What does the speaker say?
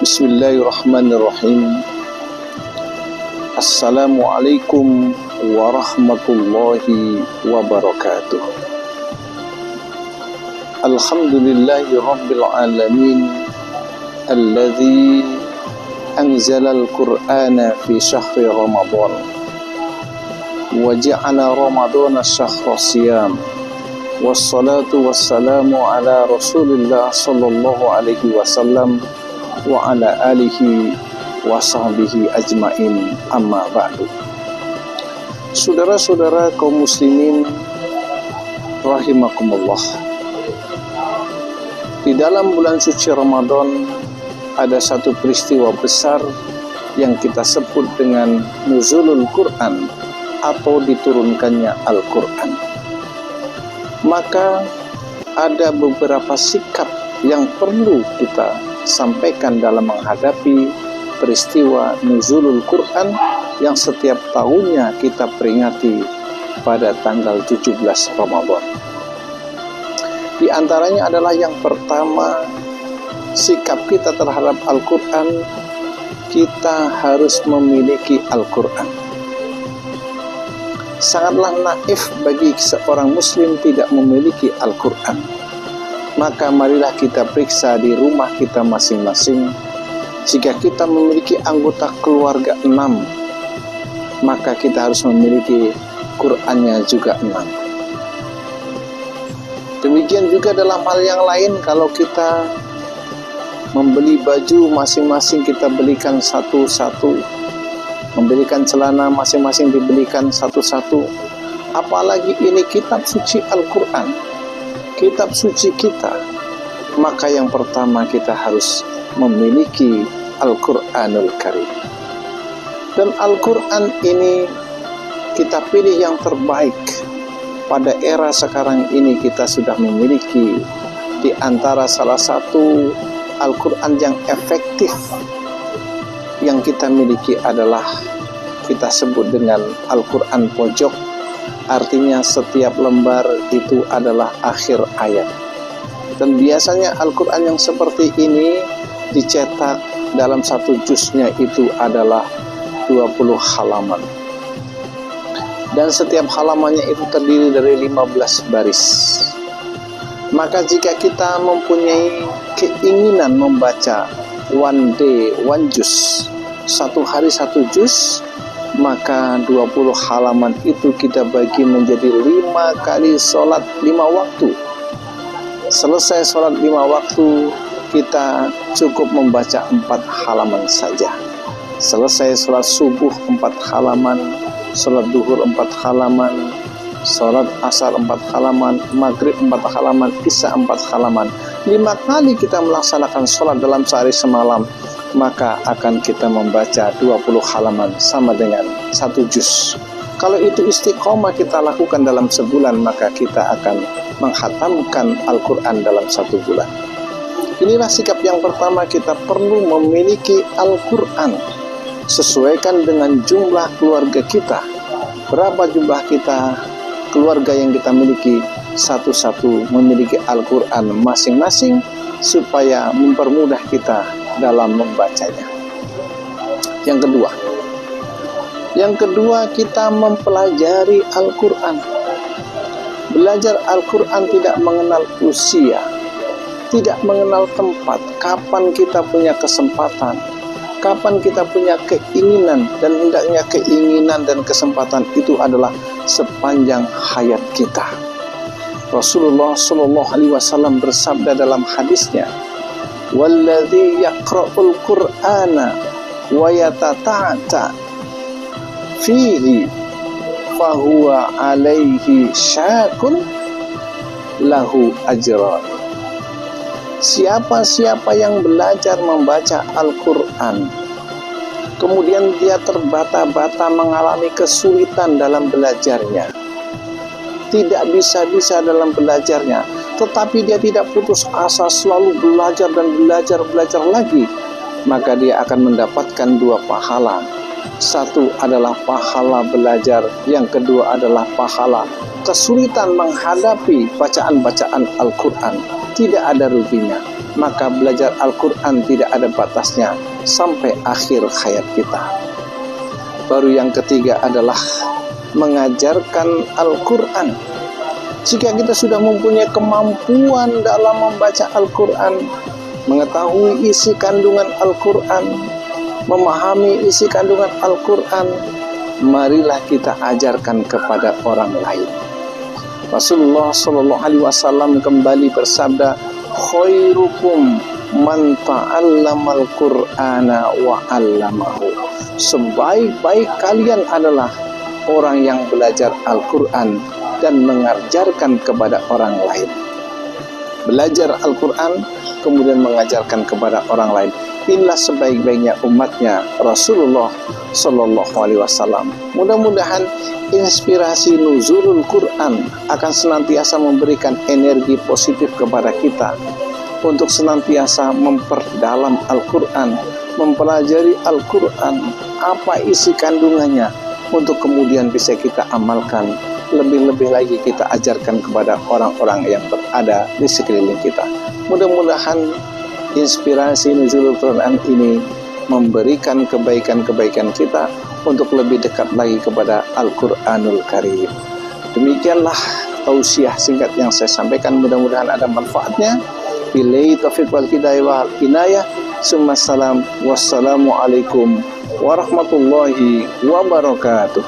Bismillahirrahmanirrahim. Assalamualaikum warahmatullahi wabarakatuh. Alhamdulillahi rabbil alamin, alladzi anzala al-Qur'ana fi syahri Ramadan wa ja'ala Ramadana syahra siyam. Wassalatu wassalamu ala Rasulillah sallallahu alaihi wasallam wa ala alihi wa sahbihi ajmain, amma ba'du. Saudara-saudara kaum muslimin rahimakumullah, di dalam bulan suci Ramadan ada satu peristiwa besar yang kita sebut dengan nuzulul Quran atau diturunkannya Al-Quran. Maka ada beberapa sikap yang perlu kita sampaikan dalam menghadapi peristiwa nuzulul Quran yang setiap tahunnya kita peringati pada tanggal 17 Ramadan. Di antaranya adalah yang pertama, sikap kita terhadap Al-Quran, kita harus memiliki Al-Quran. Sangatlah naif bagi seorang muslim tidak memiliki Al-Quran. Maka marilah kita periksa di rumah kita masing-masing. Jika kita memiliki anggota keluarga 6, maka kita harus memiliki Qurannya juga 6. Demikian juga dalam hal yang lain, kalau kita membeli baju masing-masing kita belikan satu-satu, membelikan celana masing-masing dibelikan satu-satu. Apalagi ini kitab suci Al-Quran, kitab suci kita. Maka yang pertama kita harus memiliki Al-Quranul Karim. Dan Al-Quran ini kita pilih yang terbaik. Pada era sekarang ini kita sudah memiliki di antara salah satu Al-Quran yang efektif yang kita miliki adalah kita sebut dengan Al-Quran pojok. Artinya setiap lembar itu adalah akhir ayat. Dan biasanya Al-Quran yang seperti ini dicetak dalam satu juznya itu adalah 20 halaman. Dan setiap halamannya itu terdiri dari 15 baris. Maka jika kita mempunyai keinginan membaca one day, one juz, satu hari satu juz, maka 20 halaman itu kita bagi menjadi 5 kali sholat 5 waktu. Selesai sholat 5 waktu, kita cukup membaca 4 halaman saja. Selesai sholat subuh 4 halaman, sholat duhur 4 halaman, sholat asar 4 halaman, maghrib 4 halaman, isya 4 halaman. 5 kali kita melaksanakan sholat dalam sehari semalam, maka akan kita membaca 20 halaman sama dengan 1 juz. Kalau itu istiqomah kita lakukan dalam sebulan, maka kita akan menghatamkan Al-Quran dalam 1 bulan. Inilah sikap yang pertama, kita perlu memiliki Al-Quran. Sesuaikan dengan jumlah keluarga kita. Berapa jumlah kita, keluarga yang kita miliki, satu-satu memiliki Al-Quran masing-masing supaya mempermudah kita dalam membacanya. Yang kedua, kita mempelajari Al-Quran. Belajar Al-Quran tidak mengenal usia, tidak mengenal tempat, kapan kita punya kesempatan, kapan kita punya keinginan, dan hendaknya keinginan dan kesempatan itu adalah sepanjang hayat kita. Rasulullah Shallallahu Alaihi Wasallam bersabda dalam hadisnya, "Walladzi yaqra'ul Qur'ana wa yatata'ta fihi fahuwa alaihi syakun lahu ajran." Siapa-siapa yang belajar membaca Al-Quran, kemudian dia terbata-bata mengalami kesulitan dalam belajarnya, tidak bisa-bisa dalam belajarnya, tetapi dia tidak putus asa, selalu belajar dan belajar lagi, maka dia akan mendapatkan 2 pahala. Satu adalah pahala belajar, yang kedua adalah pahala kesulitan menghadapi bacaan-bacaan Al-Quran. Tidak ada ruginya. maka belajar Al-Quran tidak ada batasnya sampai akhir hayat kita. Baru yang ketiga adalah mengajarkan Al-Quran. Jika kita sudah mempunyai kemampuan dalam membaca Al-Quran, mengetahui isi kandungan Al-Quran, memahami isi kandungan Al-Quran, marilah kita ajarkan kepada orang lain. Rasulullah Shallallahu Alaihi Wasallam kembali bersabda, khairukum man ta'allamal Qur'ana wa 'allamahu. Sebaik-baik kalian adalah orang yang belajar Al-Quran dan mengajarkan kepada orang lain. Belajar Al-Quran kemudian mengajarkan kepada orang lain. Inilah sebaik-baiknya umatnya Rasulullah Shallallahu Alaihi Wasallam. Mudah-mudahan inspirasi nuzulul Quran akan senantiasa memberikan energi positif kepada kita untuk senantiasa memperdalam Al-Quran, mempelajari Al-Quran, apa isi kandungannya, untuk kemudian bisa kita amalkan. Lebih-lebih lagi kita ajarkan kepada orang-orang yang berada di sekeliling kita. Mudah-mudahan inspirasi nuzulul Quran ini memberikan kebaikan-kebaikan kita untuk lebih dekat lagi kepada Al-Quranul Karim. Demikianlah tausiah singkat yang saya sampaikan, mudah-mudahan ada manfaatnya. Billahi taufiq wal hidayah wal inayah. Wassalamualaikum warahmatullahi wabarakatuh.